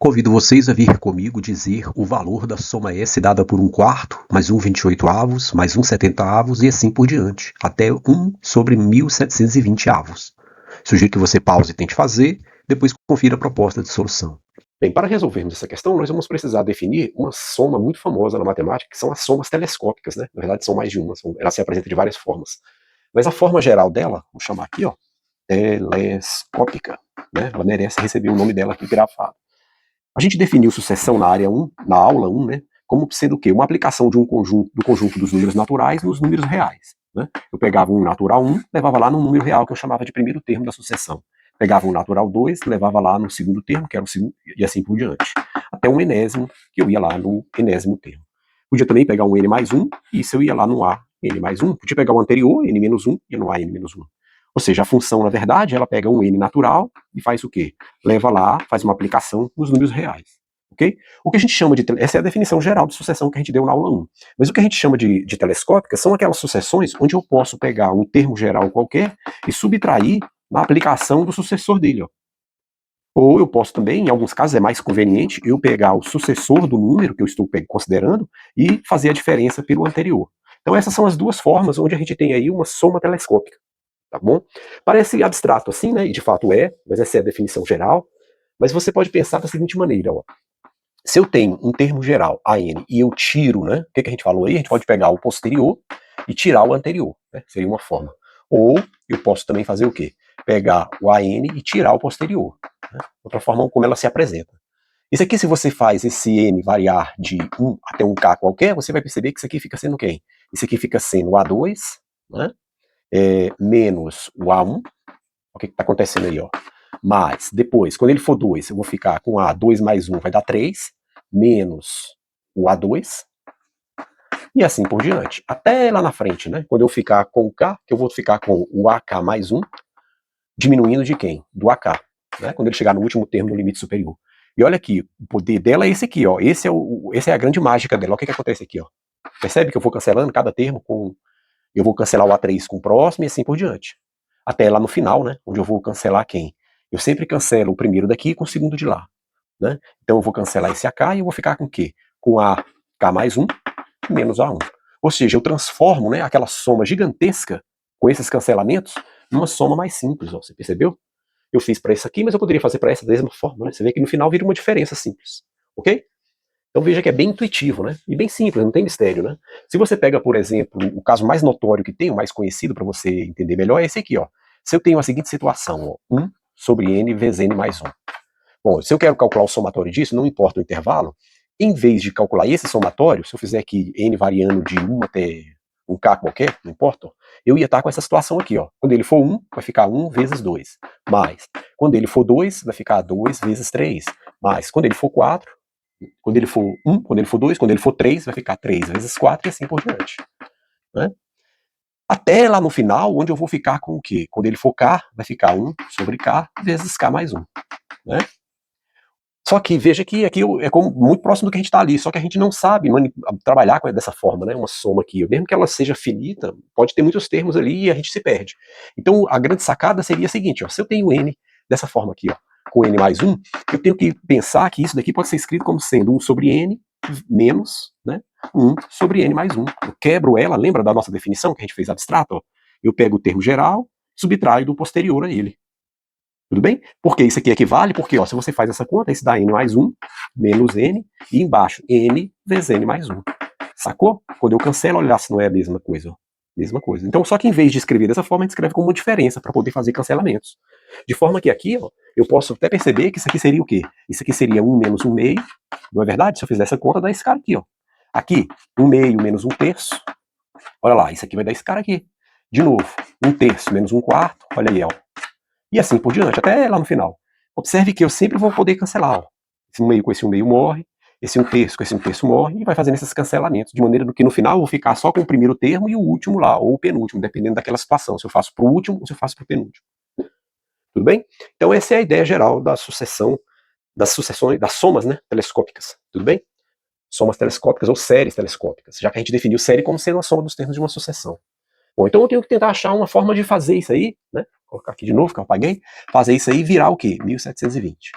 Convido vocês a vir comigo dizer o valor da soma S dada por 1/4, mais 1/28, mais 1/70 e assim por diante, até 1/1720. Sugiro que você pause e tente fazer, depois confira a proposta de solução. Bem, para resolvermos essa questão, nós vamos precisar definir uma soma muito famosa na matemática, que são as somas telescópicas, né? Na verdade, são mais de uma, ela se apresenta de várias formas. Mas a forma geral dela, vou chamar aqui, ó, telescópica, né? Ela merece receber o nome dela aqui gravado. A gente definiu sucessão na área 1, na aula 1, né? Como sendo o quê? Uma aplicação de do conjunto dos números naturais nos números reais. Né? Eu pegava um natural 1, levava lá no número real que eu chamava de primeiro termo da sucessão. Pegava um natural 2, levava lá no segundo termo, que era o segundo, e assim por diante. Até um enésimo, que eu ia lá no enésimo termo. Podia também pegar um n mais 1, e isso eu ia lá no a n mais 1. Podia pegar o anterior, n menos 1, e no a n menos 1. Ou seja, a função, na verdade, ela pega um n natural e faz o quê? Leva lá, faz uma aplicação nos números reais. Okay? O que a gente chama de... Essa é a definição geral de sucessão que a gente deu na aula 1. Mas o que a gente chama de telescópica são aquelas sucessões onde eu posso pegar um termo geral qualquer e subtrair na aplicação do sucessor dele. Ó. Ou eu posso também, em alguns casos é mais conveniente, eu pegar o sucessor do número que eu estou considerando e fazer a diferença pelo anterior. Então essas são as duas formas onde a gente tem aí uma soma telescópica. Tá bom? Parece abstrato assim, né? E de fato é, mas essa é a definição geral. Mas você pode pensar da seguinte maneira, ó. Se eu tenho um termo geral, AN, e eu tiro, né? O que a gente falou aí? A gente pode pegar o posterior e tirar o anterior, né? Seria uma forma. Ou eu posso também fazer o quê? Pegar o AN e tirar o posterior. Né? Outra forma como ela se apresenta. Isso aqui, se você faz esse N variar de 1 até 1K qualquer, você vai perceber que isso aqui fica sendo quem? Isso aqui fica sendo o A2, né? Menos o A1. O que está acontecendo aí, ó? Mas, depois, quando ele for 2, eu vou ficar com A2 mais 1, vai dar 3, menos o A2, e assim por diante. Até lá na frente, né? Quando eu ficar com o K, que eu vou ficar com o AK mais 1, diminuindo de quem? Do AK, né? Quando ele chegar no último termo do limite superior. E olha aqui, o poder dela é esse aqui, ó. Essa é a grande mágica dela. Olha o que acontece aqui, ó. Percebe que eu vou cancelando cada termo com... Eu vou cancelar o A3 com o próximo e assim por diante. Até lá no final, né? Onde eu vou cancelar quem? Eu sempre cancelo o primeiro daqui com o segundo de lá. Né? Então eu vou cancelar esse AK e eu vou ficar com o quê? Com AK mais 1 menos A1. Ou seja, eu transformo, né, aquela soma gigantesca com esses cancelamentos numa soma mais simples. Ó. Você percebeu? Eu fiz para essa aqui, mas eu poderia fazer para essa da mesma forma. Né? Você vê que no final vira uma diferença simples. Ok? Então veja que é bem intuitivo, né? E bem simples, não tem mistério, né? Se você pega, por exemplo, o caso mais notório que tem, o mais conhecido para você entender melhor, é esse aqui, ó. Se eu tenho a seguinte situação, ó, 1 sobre n vezes n mais 1. Bom, se eu quero calcular o somatório disso, não importa o intervalo, em vez de calcular esse somatório, se eu fizer aqui n variando de 1 até 1k qualquer, não importa, eu ia estar com essa situação aqui, ó. Quando ele for 1, vai ficar 1 vezes 2, mais. Quando ele for 2, vai ficar 2 vezes 3, mais. Quando ele for 4, quando ele for 1, quando ele for 2, quando ele for 3, vai ficar 3 vezes 4 e assim por diante. Né? Até lá no final, onde eu vou ficar com o quê? Quando ele for K, vai ficar 1 sobre K vezes K mais 1. Né? Só que veja que aqui é muito próximo do que a gente está ali, só que a gente não sabe trabalhar dessa forma, né? Uma soma aqui. Mesmo que ela seja finita, pode ter muitos termos ali e a gente se perde. Então a grande sacada seria a seguinte, ó, se eu tenho n dessa forma aqui, ó, com n mais 1, eu tenho que pensar que isso daqui pode ser escrito como sendo 1 sobre n menos, né, 1 sobre n mais 1. Eu quebro ela, lembra da nossa definição que a gente fez abstrata? Ó? Eu pego o termo geral, subtraio do posterior a ele. Tudo bem? Porque isso aqui equivale, porque ó, se você faz essa conta, isso dá n mais 1, menos n, e embaixo n vezes n mais 1. Sacou? Quando eu cancelo, olha se não é a mesma coisa. Ó. Mesma coisa. Então, só que em vez de escrever dessa forma, a gente escreve como uma diferença para poder fazer cancelamentos. De forma que aqui, ó, eu posso até perceber que isso aqui seria o quê? Isso aqui seria 1 menos 1 meio, não é verdade? Se eu fizer essa conta, dá esse cara aqui, ó. Aqui, 1 meio menos 1 terço. Olha lá, isso aqui vai dar esse cara aqui. De novo, 1 terço menos 1 quarto, olha aí, ó. E assim por diante, até lá no final. Observe que eu sempre vou poder cancelar. Ó. Esse 1 meio com esse 1 meio morre, esse 1 terço com esse 1 terço morre, e vai fazendo esses cancelamentos, de maneira que no final eu vou ficar só com o primeiro termo e o último lá, ou o penúltimo, dependendo daquela situação, se eu faço para o último ou se eu faço para o penúltimo. Tudo bem? Então essa é a ideia geral da sucessão, das sucessões, das somas, né, telescópicas. Tudo bem? Somas telescópicas ou séries telescópicas, já que a gente definiu série como sendo a soma dos termos de uma sucessão. Bom, então eu tenho que tentar achar uma forma de fazer isso aí, né? Vou colocar aqui de novo, que eu apaguei. Fazer isso aí virar o quê? 1720.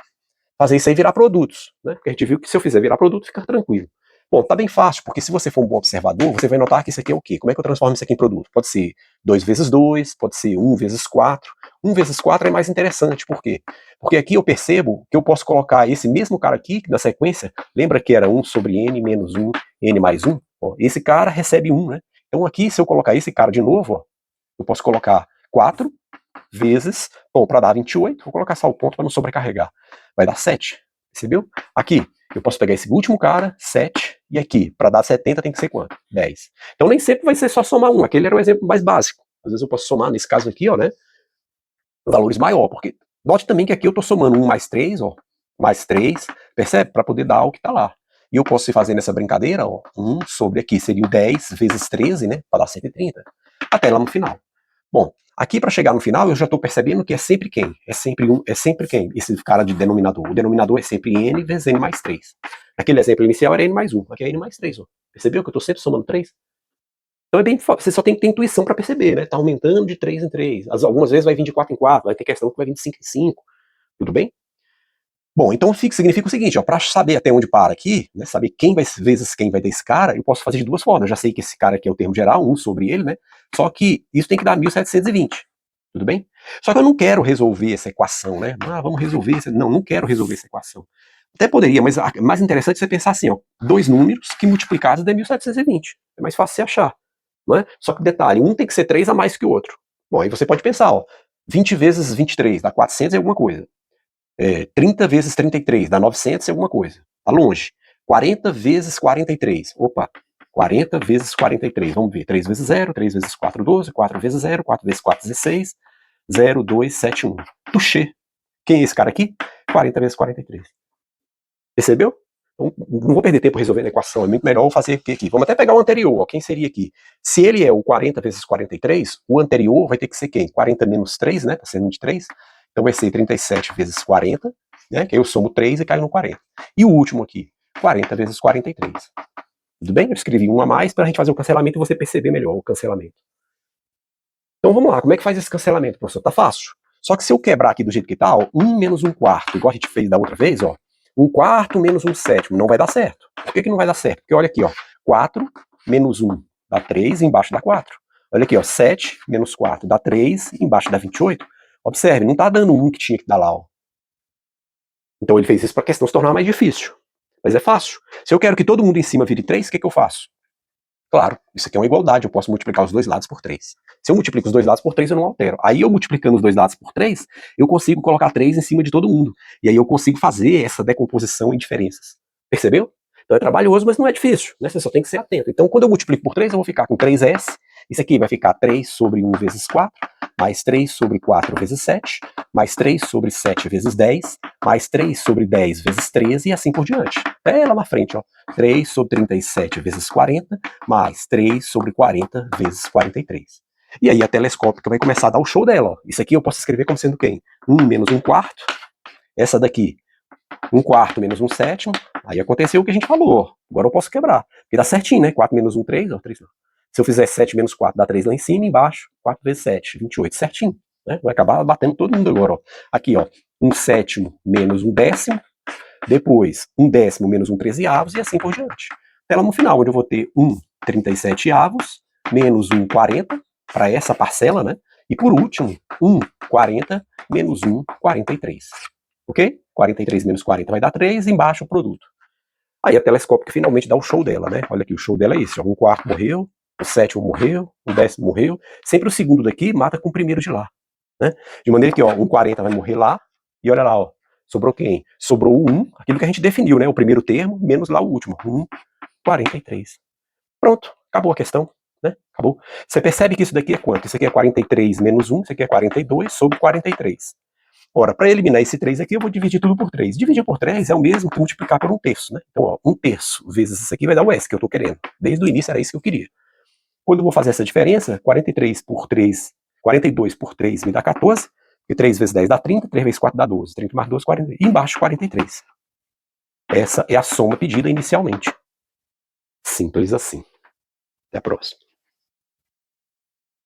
fazer isso aí virar produtos, né? Porque a gente viu que se eu fizer virar produto, fica tranquilo. Bom, tá bem fácil, porque se você for um bom observador, você vai notar que isso aqui é o quê? Como é que eu transformo isso aqui em produto? Pode ser 2 vezes 2, pode ser 1 vezes 4. 1 vezes 4 é mais interessante, por quê? Porque aqui eu percebo que eu posso colocar esse mesmo cara aqui, na sequência, lembra que era 1 sobre n menos 1, n mais 1? Ó, esse cara recebe 1, né? Então aqui, se eu colocar esse cara de novo, ó, eu posso colocar 4 vezes, bom, para dar 28, vou colocar só o ponto para não sobrecarregar. Vai dar 7, percebeu? Aqui, eu posso pegar esse último cara, 7, e aqui, para dar 70 tem que ser quanto? 10. Então nem sempre vai ser só somar 1, aquele era o exemplo mais básico. Às vezes eu posso somar, nesse caso aqui, ó, né, valores maior, porque note também que aqui eu estou somando 1 mais 3, ó, mais 3, percebe? Para poder dar o que está lá. E eu posso ir fazendo essa brincadeira, ó, 1 sobre aqui, seria o 10 vezes 13, né, para dar 130, até lá no final. Bom, aqui para chegar no final eu já estou percebendo que é sempre quem? É sempre quem? Esse cara de denominador. O denominador é sempre n vezes n mais 3. Naquele exemplo inicial era n mais 1, aqui é n mais 3, ó. Percebeu que eu estou sempre somando 3? Então é bem, você só tem que ter intuição para perceber, né? Tá aumentando de 3 em 3. Algumas vezes vai vir de 4 em 4, vai ter questão que vai vir de 5 em 5. Tudo bem? Bom, então significa o seguinte, ó, para saber até onde para aqui, né, saber quem vai vezes quem vai ter esse cara, eu posso fazer de duas formas. Eu já sei que esse cara aqui é o termo geral, 1 sobre ele, né? Só que isso tem que dar 1720. Tudo bem? Só que eu não quero resolver essa equação, né? Ah, vamos resolver essa. Não quero resolver essa equação. Até poderia, mas mais interessante é você pensar assim, ó, dois números que multiplicados dê 1720. É mais fácil você achar, não é? Só que detalhe, um tem que ser 3 a mais que o outro. Bom, aí você pode pensar, ó, 20 vezes 23 dá 400 e alguma coisa. 30 vezes 33 dá 900 e alguma coisa. Tá longe. 40 vezes 43. Opa, 40 vezes 43. Vamos ver. 3 vezes 0, 3 vezes 4, 12. 4 vezes 0, 4 vezes 4, 16. 0, 2, 7, 1. Tuxê. Quem é esse cara aqui? 40 vezes 43. Percebeu? Então, não vou perder tempo resolvendo a equação. É muito melhor fazer aqui. Vamos até pegar o anterior. Ó. Quem seria aqui? Se ele é o 40 vezes 43, o anterior vai ter que ser quem? 40 menos 3, né? Tá sendo 23. Então vai ser 37 vezes 40, né? Que aí eu somo 3 e caio no 40. E o último aqui, 40 vezes 43. Tudo bem? Eu escrevi um a mais para a gente fazer o cancelamento e você perceber melhor o cancelamento. Então vamos lá, como é que faz esse cancelamento, professor? Tá fácil. Só que se eu quebrar aqui do jeito que tá, ó, 1 menos 1 quarto, igual a gente fez da outra vez, ó, 1 quarto menos 1 sétimo, não vai dar certo. Por que não vai dar certo? Porque olha aqui, ó, 4 menos 1 dá 3, embaixo dá 4. Olha aqui, ó, 7 menos 4 dá 3, embaixo dá 28. Observe, não está dando 1 que tinha que dar lá. Ó. Então ele fez isso para a questão se tornar mais difícil. Mas é fácil. Se eu quero que todo mundo em cima vire 3, o que eu faço? Claro, isso aqui é uma igualdade, eu posso multiplicar os dois lados por 3. Se eu multiplico os dois lados por 3, eu não altero. Aí eu multiplicando os dois lados por 3, eu consigo colocar 3 em cima de todo mundo. E aí eu consigo fazer essa decomposição em diferenças. Percebeu? Então é trabalhoso, mas não é difícil, né? Você só tem que ser atento. Então quando eu multiplico por 3, eu vou ficar com 3s. Isso aqui vai ficar 3 sobre 1 vezes 4, mais 3 sobre 4 vezes 7, mais 3 sobre 7 vezes 10, mais 3 sobre 10 vezes 13 e assim por diante. Até lá na frente, ó. 3 sobre 37 vezes 40, mais 3 sobre 40 vezes 43. E aí a telescópica vai começar a dar o show dela. Ó. Isso aqui eu posso escrever como sendo quem? 1 menos 1 quarto. Essa daqui, 1 quarto menos 1 sétimo. Aí aconteceu o que a gente falou. Ó. Agora eu posso quebrar. Porque dá certinho, né? 4 menos 1, 3. Ó, 3 não. Se eu fizer 7 menos 4, dá 3 lá em cima e embaixo. 4 vezes 7, 28. Certinho. Né? Vai acabar batendo todo mundo agora. Ó. Aqui, ó. 1 sétimo menos 1 décimo. Depois, 1 décimo menos 1 trezeavos e assim por diante. Até lá no final, onde eu vou ter 1 37 avos menos 1 40 para essa parcela, né? E por último, 1 40 menos 1 43. Ok? 43 menos 40 vai dar 3, embaixo o produto. Aí a telescópica finalmente dá o show dela, né? Olha aqui, o show dela é esse, ó. 1 quarto morreu, o sétimo morreu, o décimo morreu. Sempre o segundo daqui mata com o primeiro de lá, né? De maneira que, ó, 1 40 vai morrer lá, e olha lá, ó. Sobrou quem? Sobrou o 1, aquilo que a gente definiu, né? O primeiro termo, menos lá o último. 1, 43. Pronto, acabou a questão, né? Acabou. Você percebe que isso daqui é quanto? Isso aqui é 43 menos 1, isso aqui é 42 sobre 43. Ora, para eliminar esse 3 aqui, eu vou dividir tudo por 3. Dividir por 3 é o mesmo que multiplicar por 1 terço, né? Então, ó, 1 terço vezes isso aqui vai dar o S que eu estou querendo. Desde o início era isso que eu queria. Quando eu vou fazer essa diferença, 43 por 3, 42 por 3 me dá 14, e 3 vezes 10 dá 30, 3 vezes 4 dá 12, 30 mais 12, 40, e embaixo 43. Essa é a soma pedida inicialmente. Simples assim. Até a próxima.